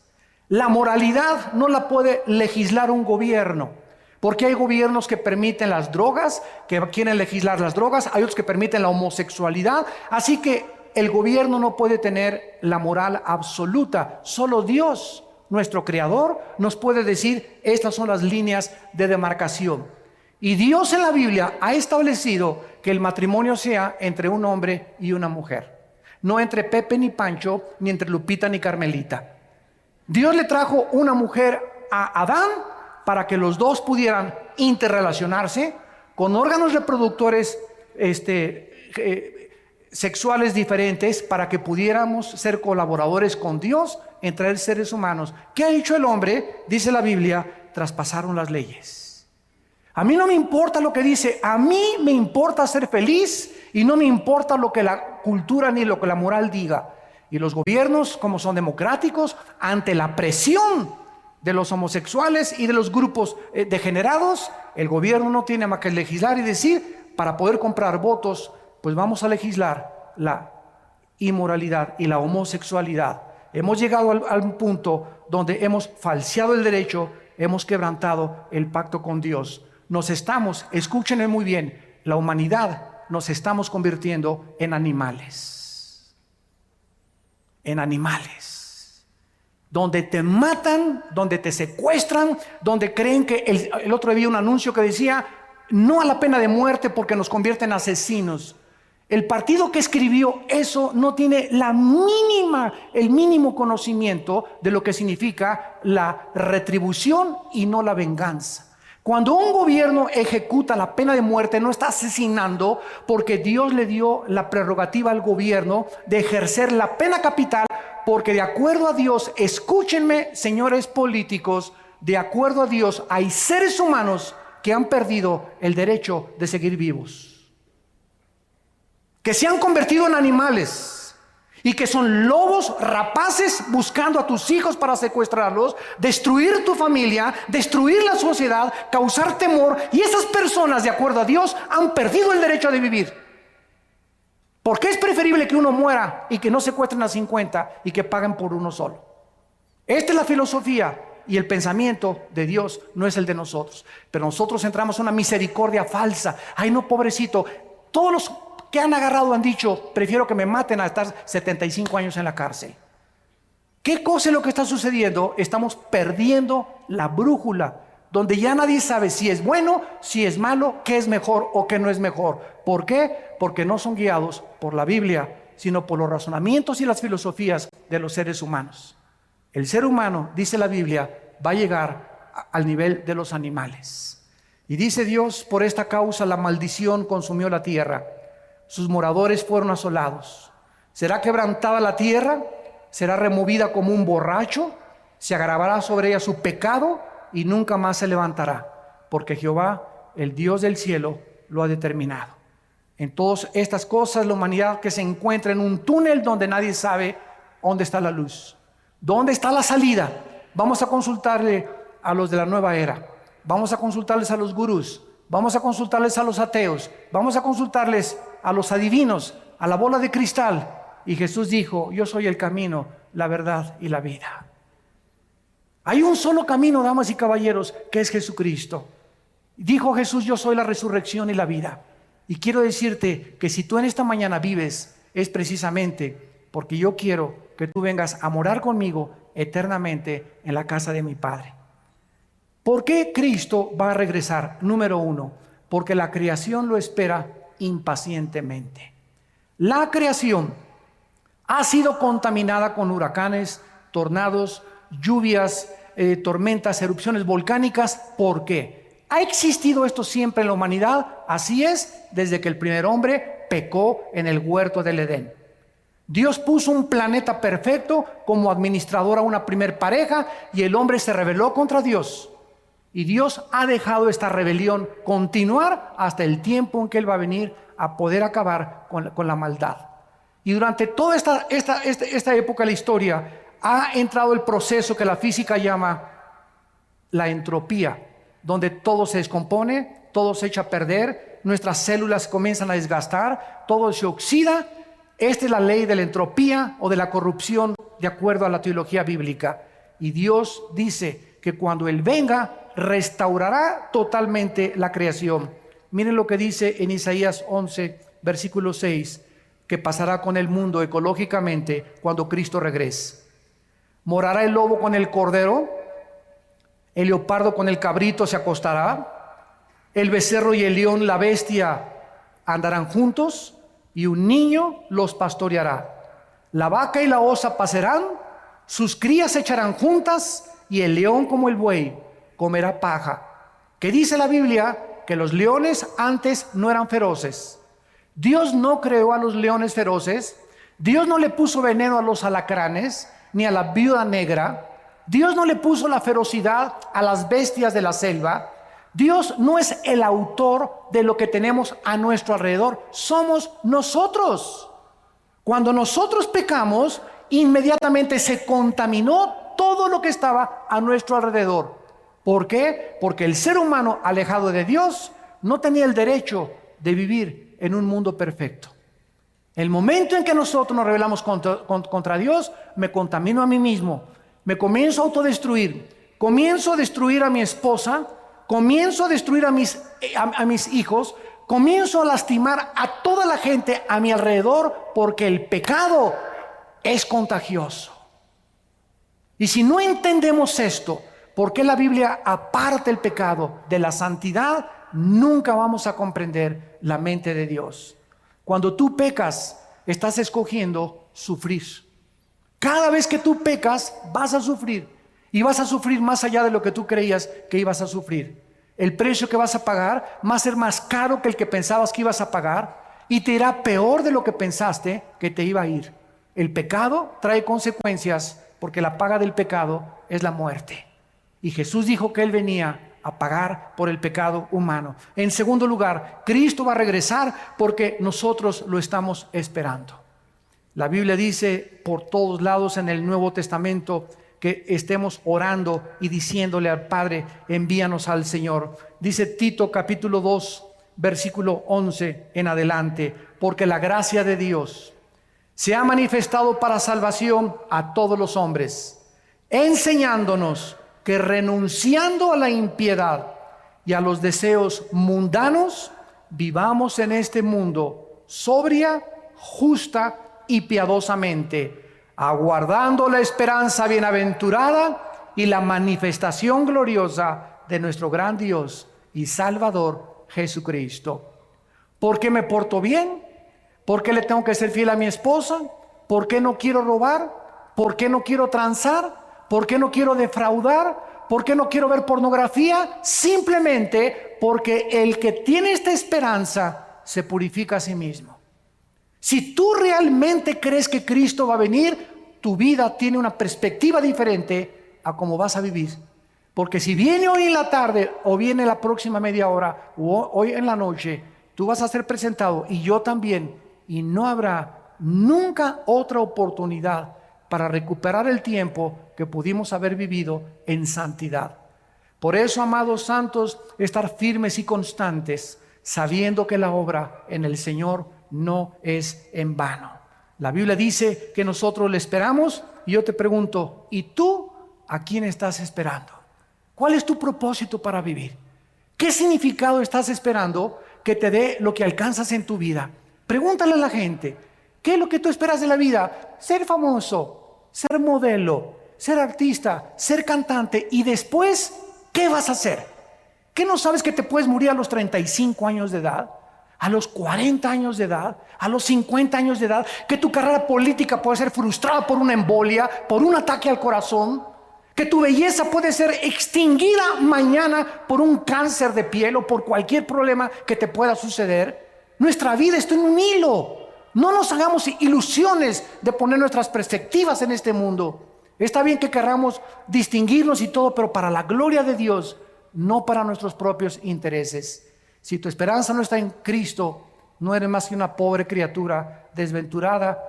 La moralidad no la puede legislar un gobierno, porque hay gobiernos que permiten las drogas, que quieren legislar las drogas, hay otros que permiten la homosexualidad, así que el gobierno no puede tener la moral absoluta. Solo Dios, nuestro Creador, nos puede decir: estas son las líneas de demarcación. Y Dios en la Biblia ha establecido que el matrimonio sea entre un hombre y una mujer, no entre Pepe ni Pancho, ni entre Lupita ni Carmelita. Dios le trajo una mujer a Adán para que los dos pudieran interrelacionarse con órganos reproductores sexuales diferentes, para que pudiéramos ser colaboradores con Dios en traer seres humanos. ¿Qué ha hecho el hombre? Dice la Biblia: traspasaron las leyes. A mí no me importa lo que dice, a mí me importa ser feliz, y no me importa lo que la cultura ni lo que la moral diga. Y los gobiernos, como son democráticos, ante la presión de los homosexuales y de los grupos degenerados, el gobierno no tiene más que legislar y decir: para poder comprar votos, pues vamos a legislar la inmoralidad y la homosexualidad. Hemos llegado al punto donde hemos falseado el derecho, hemos quebrantado el pacto con Dios. Escúchenme muy bien, la humanidad nos estamos convirtiendo en animales. En animales. Donde te matan, donde te secuestran, donde creen que el otro día vi un anuncio que decía: no a la pena de muerte porque nos convierte en asesinos. El partido que escribió eso no tiene el mínimo conocimiento de lo que significa la retribución y no la venganza. Cuando un gobierno ejecuta la pena de muerte, no está asesinando, porque Dios le dio la prerrogativa al gobierno de ejercer la pena capital, porque de acuerdo a Dios, escúchenme, señores políticos, de acuerdo a Dios hay seres humanos que han perdido el derecho de seguir vivos, que se han convertido en animales y que son lobos rapaces buscando a tus hijos para secuestrarlos, destruir tu familia, destruir la sociedad, causar temor. Y esas personas, de acuerdo a Dios, han perdido el derecho de vivir. ¿Por qué es preferible que uno muera y que no secuestren a 50 y que paguen por uno solo? Esta es la filosofía y el pensamiento de Dios, no es el de nosotros. Pero nosotros entramos en una misericordia falsa. Ay, no, pobrecito. Todos los que han agarrado han dicho: prefiero que me maten a estar 75 años en la cárcel. ¿Qué cosa es lo que está sucediendo? Estamos perdiendo la brújula, donde ya nadie sabe si es bueno, si es malo, qué es mejor o qué no es mejor. ¿Por qué? Porque no son guiados por la Biblia, sino por los razonamientos y las filosofías de los seres humanos. El ser humano, dice la Biblia, va a llegar al nivel de los animales. Y dice Dios: por esta causa la maldición consumió la tierra, sus moradores fueron asolados. ¿Será quebrantada la tierra? ¿Será removida como un borracho? ¿Se agravará sobre ella su pecado? Y nunca más se levantará, porque Jehová, el Dios del cielo, lo ha determinado. En todas estas cosas, la humanidad que se encuentra en un túnel donde nadie sabe dónde está la luz, dónde está la salida. Vamos a consultarle a los de la nueva era, vamos a consultarles a los gurús, vamos a consultarles a los ateos, vamos a consultarles a los adivinos, a la bola de cristal. Y Jesús dijo: yo soy el camino, la verdad y la vida. Hay un solo camino, damas y caballeros, que es Jesucristo. Dijo Jesús: yo soy la resurrección y la vida. Y quiero decirte que si tú en esta mañana vives, es precisamente porque yo quiero que tú vengas a morar conmigo eternamente en la casa de mi Padre. ¿Por qué Cristo va a regresar? Número 1, porque la creación lo espera impacientemente. La creación ha sido contaminada con huracanes, tornados, lluvias, tormentas, erupciones volcánicas. ¿Por qué? ¿Ha existido esto siempre en la humanidad? Así es, desde que el primer hombre pecó en el huerto del Edén. Dios puso un planeta perfecto como administrador a una primer pareja y el hombre se rebeló contra Dios. Y Dios ha dejado esta rebelión continuar hasta el tiempo en que Él va a venir a poder acabar con la maldad. Y durante toda esta época de la historia ha entrado el proceso que la física llama la entropía, donde todo se descompone, todo se echa a perder, nuestras células comienzan a desgastar, todo se oxida. Esta es la ley de la entropía o de la corrupción de acuerdo a la teología bíblica. Y Dios dice que cuando Él venga, restaurará totalmente la creación. Miren lo que dice en Isaías 11, versículo 6, que pasará con el mundo ecológicamente cuando Cristo regrese. Morará el lobo con el cordero, el leopardo con el cabrito se acostará, el becerro y el león, la bestia, andarán juntos, y un niño los pastoreará. La vaca y la osa pasarán, sus crías se echarán juntas, y el león como el buey comerá paja. ¿Qué dice la Biblia? Que los leones antes no eran feroces. Dios no creó a los leones feroces. Dios no le puso veneno a los alacranes, ni a la viuda negra. Dios no le puso la ferocidad a las bestias de la selva. Dios no es el autor de lo que tenemos a nuestro alrededor. Somos nosotros. Cuando nosotros pecamos, inmediatamente se contaminó todo lo que estaba a nuestro alrededor. ¿Por qué? Porque el ser humano alejado de Dios no tenía el derecho de vivir en un mundo perfecto. El momento en que nosotros nos rebelamos contra Dios, me contamino a mí mismo, me comienzo a autodestruir, comienzo a destruir a mi esposa, comienzo a destruir a mis hijos, comienzo a lastimar a toda la gente a mi alrededor, porque el pecado es contagioso. Y si no entendemos esto, ¿por qué la Biblia aparta el pecado de la santidad? Nunca vamos a comprender la mente de Dios. Cuando tú pecas, estás escogiendo sufrir. Cada vez que tú pecas, vas a sufrir. Y vas a sufrir más allá de lo que tú creías que ibas a sufrir. El precio que vas a pagar va a ser más caro que el que pensabas que ibas a pagar, y te irá peor de lo que pensaste que te iba a ir. El pecado trae consecuencias, porque la paga del pecado es la muerte. Y Jesús dijo que Él venía a pagar por el pecado humano. En segundo lugar, Cristo va a regresar porque nosotros lo estamos esperando. La Biblia dice por todos lados en el Nuevo Testamento que estemos orando y diciéndole al Padre: envíanos al Señor. Dice Tito capítulo 2, versículo 11 en adelante: porque la gracia de Dios se ha manifestado para salvación a todos los hombres, enseñándonos que renunciando a la impiedad y a los deseos mundanos, vivamos en este mundo sobria, justa y piadosamente, aguardando la esperanza bienaventurada y la manifestación gloriosa de nuestro gran Dios y Salvador Jesucristo. ¿Por qué me porto bien? ¿Por qué le tengo que ser fiel a mi esposa? ¿Por qué no quiero robar? ¿Por qué no quiero transar? ¿Por qué no quiero defraudar? ¿Por qué no quiero ver pornografía? Simplemente porque el que tiene esta esperanza se purifica a sí mismo. Si tú realmente crees que Cristo va a venir, tu vida tiene una perspectiva diferente a cómo vas a vivir. Porque si viene hoy en la tarde, o viene la próxima media hora, o hoy en la noche, tú vas a ser presentado, y yo también, y no habrá nunca otra oportunidad para recuperar el tiempo que pudimos haber vivido en santidad. Por eso, amados santos, estar firmes y constantes, sabiendo que la obra en el Señor no es en vano. La Biblia dice que nosotros le esperamos, y yo te pregunto: ¿y tú a quién estás esperando? ¿Cuál es tu propósito para vivir? ¿Qué significado estás esperando que te dé lo que alcanzas en tu vida? Pregúntale a la gente, ¿qué es lo que tú esperas de la vida? Ser famoso, ser modelo, ser artista, ser cantante. Y después, ¿qué vas a hacer? ¿Qué no sabes que te puedes morir a los 35 años de edad? A los 40 años de edad, a los 50 años de edad, que tu carrera política puede ser frustrada por una embolia, por un ataque al corazón, que tu belleza puede ser extinguida mañana por un cáncer de piel o por cualquier problema que te pueda suceder. Nuestra vida está en un hilo. No nos hagamos ilusiones de poner nuestras perspectivas en este mundo. Está bien que queramos distinguirnos y todo, pero para la gloria de Dios, no para nuestros propios intereses. Si tu esperanza no está en Cristo, no eres más que una pobre criatura, desventurada,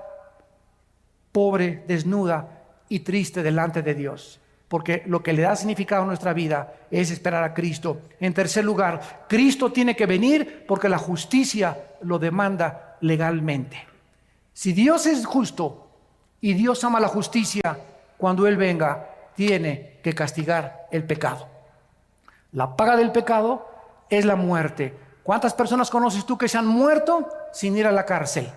pobre, desnuda y triste delante de Dios. Porque lo que le da significado a nuestra vida es esperar a Cristo. En tercer lugar, Cristo tiene que venir porque la justicia lo demanda legalmente. Si Dios es justo y Dios ama la justicia, cuando Él venga, tiene que castigar el pecado. La paga del pecado es la muerte. ¿Cuántas personas conoces tú que se han muerto sin ir a la cárcel?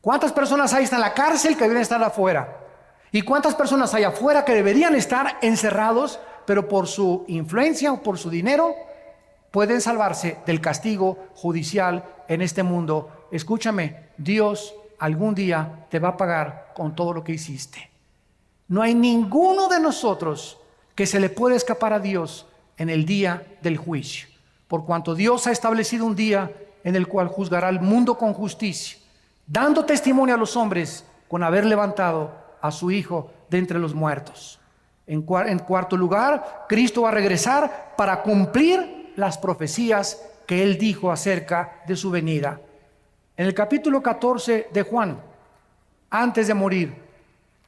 ¿Cuántas personas hay en la cárcel que deben estar afuera? ¿Y cuántas personas hay afuera que deberían estar encerrados, pero por su influencia o por su dinero pueden salvarse del castigo judicial en este mundo? Escúchame, Dios algún día te va a pagar con todo lo que hiciste. No hay ninguno de nosotros que se le pueda escapar a Dios en el día del juicio, por cuanto Dios ha establecido un día en el cual juzgará al mundo con justicia, dando testimonio a los hombres con haber levantado a su Hijo de entre los muertos. En cuarto lugar, Cristo va a regresar para cumplir las profecías que Él dijo acerca de su venida. En el capítulo 14 de Juan, antes de morir,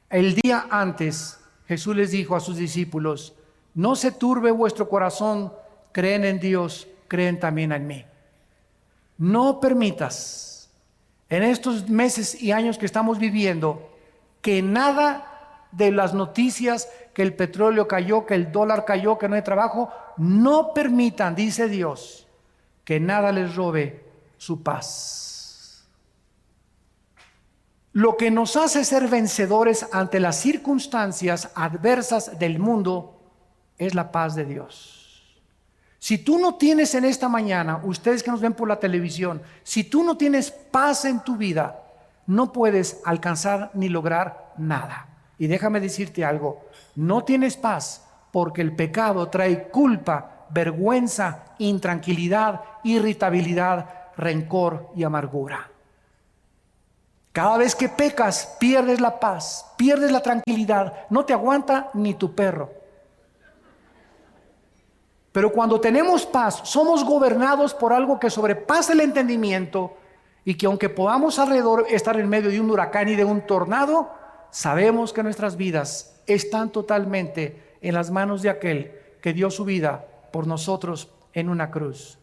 el día antes, Jesús les dijo a sus discípulos: no se turbe vuestro corazón, creen en Dios, creen también en mí. No permitas en estos meses y años que estamos viviendo que nada de las noticias, que el petróleo cayó, que el dólar cayó, que no hay trabajo, no permitan, dice Dios, que nada les robe su paz. Lo que nos hace ser vencedores ante las circunstancias adversas del mundo es la paz de Dios. Si tú no tienes en esta mañana, ustedes que nos ven por la televisión, si tú no tienes paz en tu vida, no puedes alcanzar ni lograr nada. Y déjame decirte algo, no tienes paz porque el pecado trae culpa, vergüenza, intranquilidad, irritabilidad, rencor y amargura. Cada vez que pecas, pierdes la paz, pierdes la tranquilidad, no te aguanta ni tu perro. Pero cuando tenemos paz, somos gobernados por algo que sobrepasa el entendimiento y que aunque podamos alrededor estar en medio de un huracán y de un tornado, sabemos que nuestras vidas están totalmente en las manos de aquel que dio su vida por nosotros en una cruz.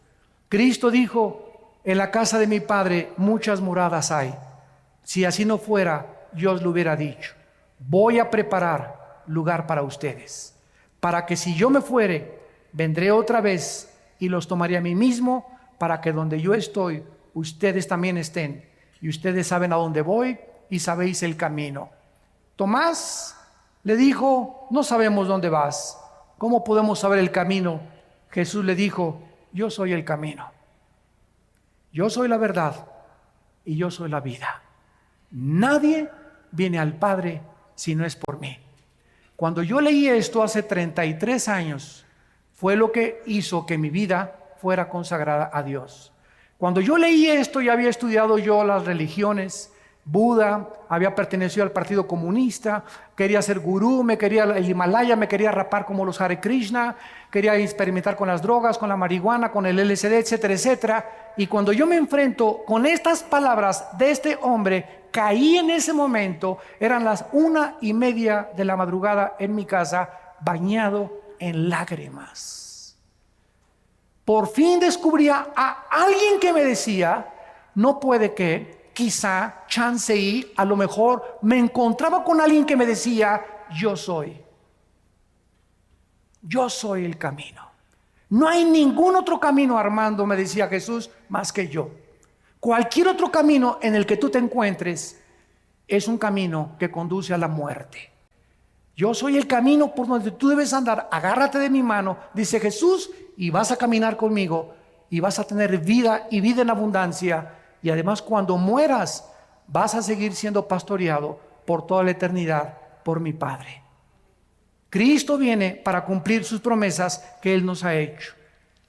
Cristo dijo: en la casa de mi Padre muchas moradas hay. Si así no fuera, yo os lo hubiera dicho. Voy a preparar lugar para ustedes, para que si yo me fuere, vendré otra vez y los tomaré a mí mismo, para que donde yo estoy, ustedes también estén. Y ustedes saben a dónde voy y sabéis el camino. Tomás le dijo: no sabemos dónde vas. ¿Cómo podemos saber el camino? Jesús le dijo: yo soy el camino. Yo soy la verdad y yo soy la vida. Nadie viene al Padre si no es por mí. Cuando yo leí esto hace 33 años, fue lo que hizo que mi vida fuera consagrada a Dios. Cuando yo leí esto, ya había estudiado yo las religiones, Buda, había pertenecido al Partido Comunista, quería ser gurú, me quería el Himalaya, me quería rapar como los Hare Krishna, quería experimentar con las drogas, con la marihuana, con el LSD, etcétera, etcétera. Y cuando yo me enfrento con estas palabras de este hombre, caí en ese momento. Eran las 1:30 de la madrugada en mi casa, bañado en lágrimas. Por fin descubría a alguien que me decía: no puede que, quizá, chance y, a lo mejor me encontraba con alguien que me decía: yo soy el camino. No hay ningún otro camino, Armando, me decía Jesús, más que yo. Cualquier otro camino en el que tú te encuentres es un camino que conduce a la muerte. Yo soy el camino por donde tú debes andar. Agárrate de mi mano, dice Jesús, y vas a caminar conmigo y vas a tener vida y vida en abundancia. Y además, cuando mueras, vas a seguir siendo pastoreado por toda la eternidad por mi Padre. Cristo viene para cumplir sus promesas que Él nos ha hecho.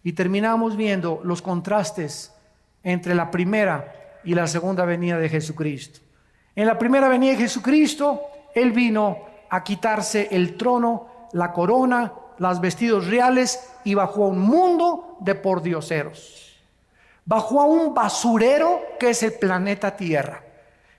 Y terminamos viendo los contrastes entre la primera y la segunda venida de Jesucristo. En la primera venida de Jesucristo, Él vino a quitarse el trono, la corona, los vestidos reales y bajó a un mundo de pordioseros. Bajó a un basurero que es el planeta Tierra.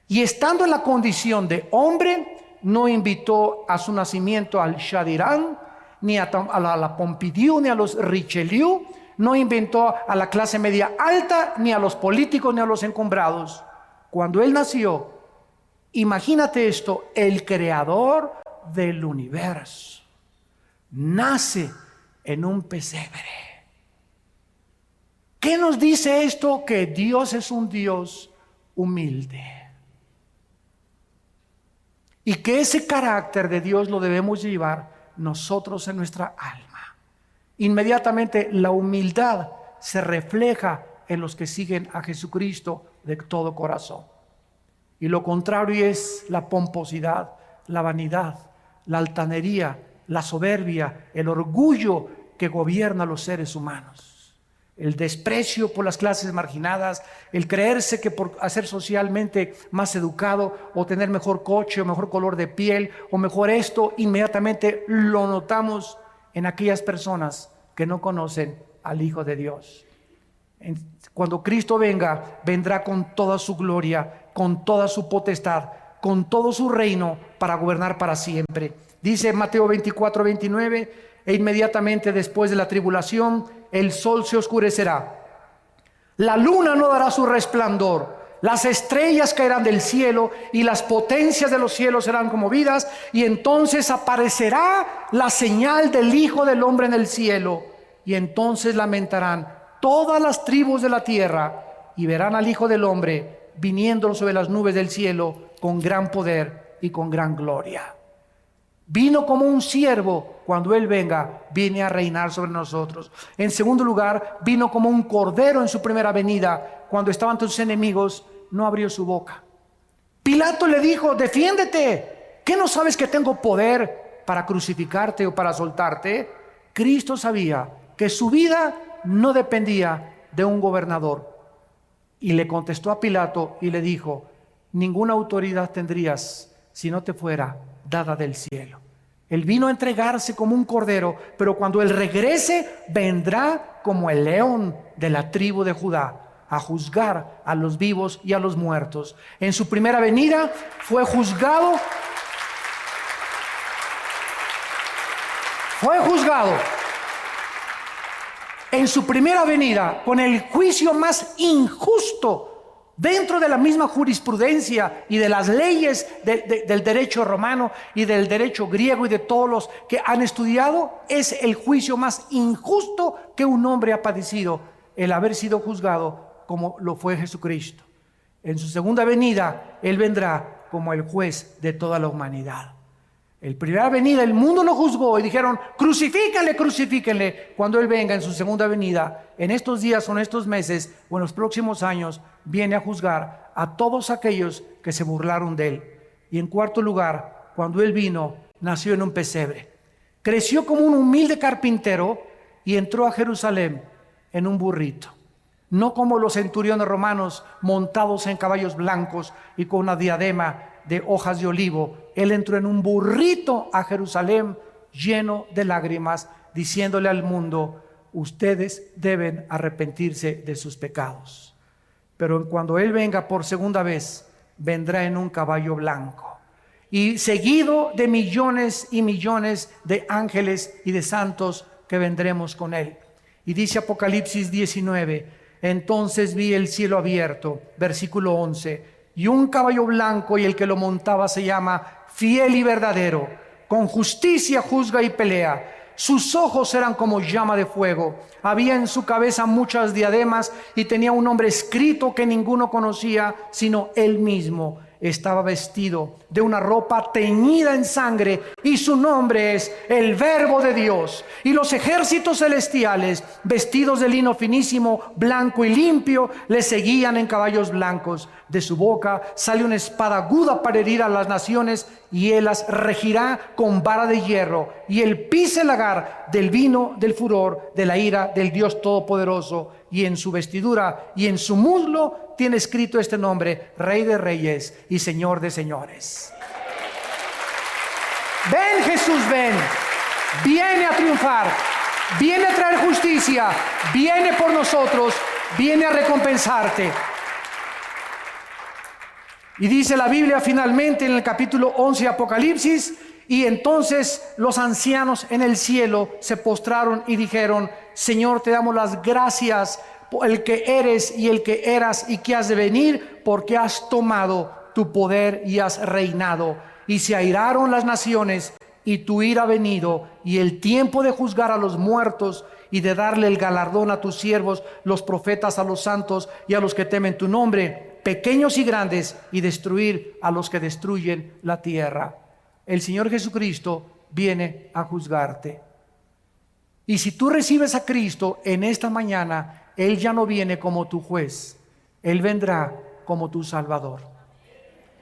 Y estando en la condición de hombre, no invitó a su nacimiento al Shah de Irán, ni a la Pompidou, ni a los Richelieu. No inventó a la clase media alta, ni a los políticos, ni a los encumbrados. Cuando Él nació, imagínate esto, el creador del universo nace en un pesebre. ¿Qué nos dice esto? Que Dios es un Dios humilde. Y que ese carácter de Dios lo debemos llevar nosotros en nuestra alma. Inmediatamente la humildad se refleja en los que siguen a Jesucristo de todo corazón. Y lo contrario es la pomposidad, la vanidad, la altanería, la soberbia, el orgullo que gobierna a los seres humanos. El desprecio por las clases marginadas, el creerse que por ser socialmente más educado o tener mejor coche o mejor color de piel o mejor esto, inmediatamente lo notamos en aquellas personas que no conocen al Hijo de Dios. Cuando Cristo venga, vendrá con toda su gloria, con toda su potestad, con todo su reino para gobernar para siempre. Dice Mateo 24:29, e inmediatamente después de la tribulación, el sol se oscurecerá, la luna no dará su resplandor, las estrellas caerán del cielo y las potencias de los cielos serán conmovidas, y entonces aparecerá la señal del Hijo del Hombre en el cielo, y entonces lamentarán todas las tribus de la tierra y verán al Hijo del Hombre viniendo sobre las nubes del cielo con gran poder y con gran gloria. Vino como un siervo. Cuando Él venga, viene a reinar sobre nosotros. En segundo lugar, vino como un cordero en su primera venida. Cuando estaban sus enemigos, no abrió su boca. Pilato le dijo: defiéndete. ¿Qué no sabes que tengo poder para crucificarte o para soltarte? Cristo sabía que su vida no dependía de un gobernador. Y le contestó a Pilato y le dijo: ninguna autoridad tendrías si no te fuera dada del cielo. Él vino a entregarse como un cordero, pero cuando Él regrese, vendrá como el león de la tribu de Judá, a juzgar a los vivos y a los muertos. En su primera venida fue juzgado. En su primera venida, con el juicio más injusto dentro de la misma jurisprudencia y de las leyes del derecho romano y del derecho griego y de todos los que han estudiado, es el juicio más injusto que un hombre ha padecido, el haber sido juzgado como lo fue Jesucristo. En su segunda venida, Él vendrá como el juez de toda la humanidad. En primera venida el mundo lo juzgó y dijeron: crucifíquenle, crucifíquenle. Cuando Él venga en su segunda venida, en estos días o en estos meses o en los próximos años, viene a juzgar a todos aquellos que se burlaron de Él. Y en cuarto lugar, cuando Él vino, nació en un pesebre. Creció como un humilde carpintero y entró a Jerusalén en un burrito. No como los centuriones romanos montados en caballos blancos y con una diadema de hojas de olivo. Él entró en un burrito a Jerusalén lleno de lágrimas, diciéndole al mundo: ustedes deben arrepentirse de sus pecados. Pero cuando Él venga por segunda vez, vendrá en un caballo blanco y seguido de millones y millones de ángeles y de santos que vendremos con Él. Y dice Apocalipsis 19: entonces vi el cielo abierto, versículo 11, y un caballo blanco, y el que lo montaba se llama Fiel y Verdadero, con justicia juzga y pelea. Sus ojos eran como llama de fuego. Había en su cabeza muchas diademas y tenía un nombre escrito que ninguno conocía, sino él mismo. Estaba vestido de una ropa teñida en sangre y su nombre es el Verbo de Dios. Y los ejércitos celestiales, vestidos de lino finísimo, blanco y limpio, le seguían en caballos blancos. De su boca sale una espada aguda para herir a las naciones, y él las regirá con vara de hierro. Y él pisa el lagar del vino del furor de la ira del Dios Todopoderoso. Y en su vestidura y en su muslo tiene escrito este nombre: Rey de Reyes y Señor de Señores. Ven, Jesús, ven. Viene a triunfar, viene a traer justicia, viene por nosotros, viene a recompensarte. Y dice la Biblia finalmente en el capítulo 11 de Apocalipsis: y entonces los ancianos en el cielo se postraron y dijeron: Señor, te damos las gracias por el que eres y el que eras y que has de venir, porque has tomado tu poder y has reinado. Y se airaron las naciones, y tu ira ha venido, y el tiempo de juzgar a los muertos y de darle el galardón a tus siervos, los profetas, a los santos y a los que temen tu nombre, pequeños y grandes, y destruir a los que destruyen la tierra. El Señor Jesucristo viene a juzgarte. Y si tú recibes a Cristo en esta mañana, Él ya no viene como tu juez. Él vendrá como tu Salvador.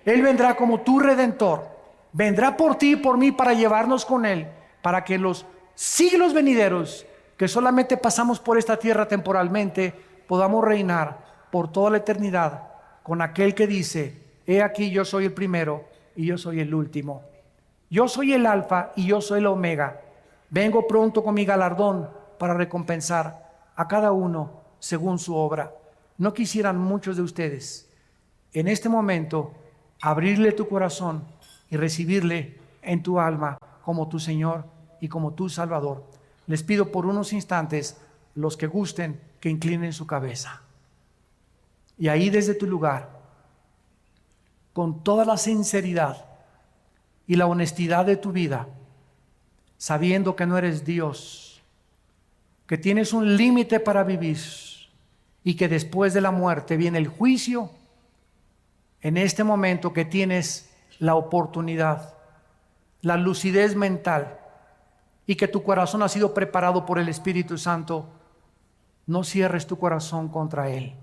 Él vendrá como tu Redentor. Vendrá por ti y por mí para llevarnos con Él, para que los siglos venideros, que solamente pasamos por esta tierra temporalmente, podamos reinar por toda la eternidad con aquel que dice: he aquí, yo soy el primero y yo soy el último. Yo soy el alfa y yo soy el omega. Vengo pronto con mi galardón para recompensar a cada uno según su obra. ¿No quisieran muchos de ustedes en este momento abrirle tu corazón y recibirle en tu alma como tu Señor y como tu Salvador? Les pido por unos instantes, los que gusten, que inclinen su cabeza. Y ahí desde tu lugar, con toda la sinceridad y la honestidad de tu vida, sabiendo que no eres Dios, que tienes un límite para vivir y que después de la muerte viene el juicio, en este momento que tienes la oportunidad, la lucidez mental y que tu corazón ha sido preparado por el Espíritu Santo, no cierres tu corazón contra Él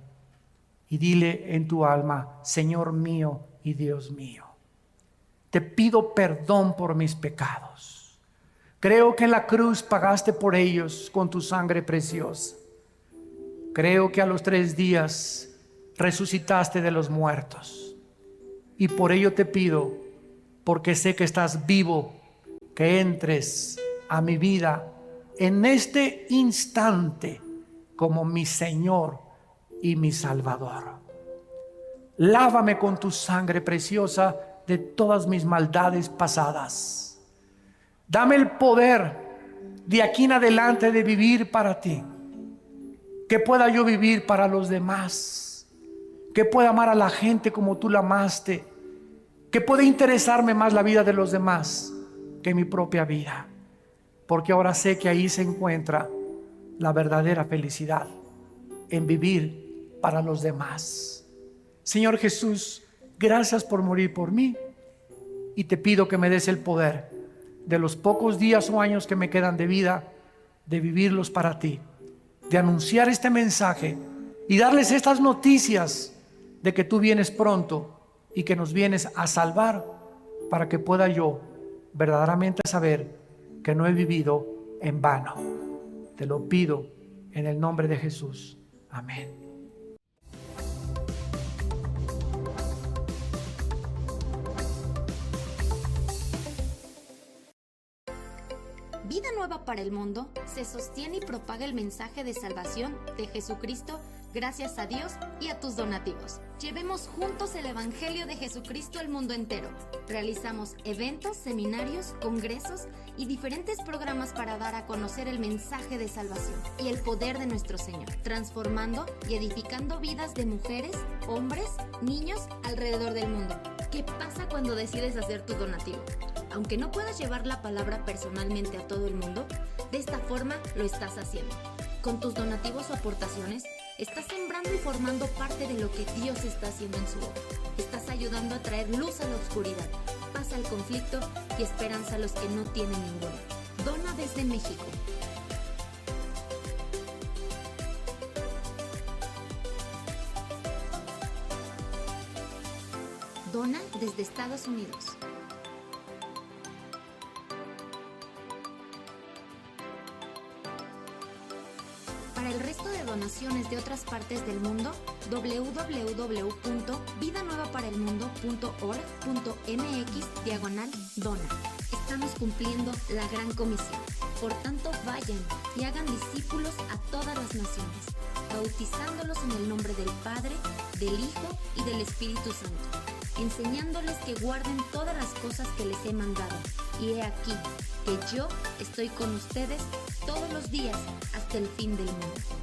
y dile en tu alma: Señor mío y Dios mío, te pido perdón por mis pecados. Creo que en la cruz pagaste por ellos con tu sangre preciosa. Creo que a los 3 días resucitaste de los muertos. Y por ello te pido, porque sé que estás vivo, que entres a mi vida en este instante como mi Señor y mi Salvador. Lávame con tu sangre preciosa de todas mis maldades pasadas. Dame el poder de aquí en adelante de vivir para ti. Que pueda yo vivir para los demás. Que pueda amar a la gente como tú la amaste. Que pueda interesarme más la vida de los demás que mi propia vida. Porque ahora sé que ahí se encuentra la verdadera felicidad, en vivir para los demás. Señor Jesús, gracias por morir por mí, y te pido que me des el poder de los pocos días o años que me quedan de vida, de vivirlos para ti, de anunciar este mensaje y darles estas noticias de que tú vienes pronto y que nos vienes a salvar, para que pueda yo verdaderamente saber que no he vivido en vano. Te lo pido en el nombre de Jesús. Amén. Vida Nueva para el Mundo se sostiene y propaga el mensaje de salvación de Jesucristo gracias a Dios y a tus donativos. Llevemos juntos el Evangelio de Jesucristo al mundo entero. Realizamos eventos, seminarios, congresos y diferentes programas para dar a conocer el mensaje de salvación y el poder de nuestro Señor, transformando y edificando vidas de mujeres, hombres, niños alrededor del mundo. ¿Qué pasa cuando decides hacer tu donativo? Aunque no puedas llevar la palabra personalmente a todo el mundo, De esta forma lo estás haciendo. Con tus donativos o aportaciones, estás sembrando y formando parte de lo que Dios está haciendo en su obra. Estás ayudando a traer luz a la oscuridad, paz al conflicto y esperanza a los que no tienen ninguna. Dona desde México. Dona desde Estados Unidos. Para el resto de donaciones de otras partes del mundo, www.vidanuevaparelmundo.org.mx/dona. Estamos cumpliendo la gran comisión. Por tanto, vayan y hagan discípulos a todas las naciones, bautizándolos en el nombre del Padre, del Hijo y del Espíritu Santo, enseñándoles que guarden todas las cosas que les he mandado. Y he aquí que yo estoy con ustedes todos los días hasta el fin del mundo.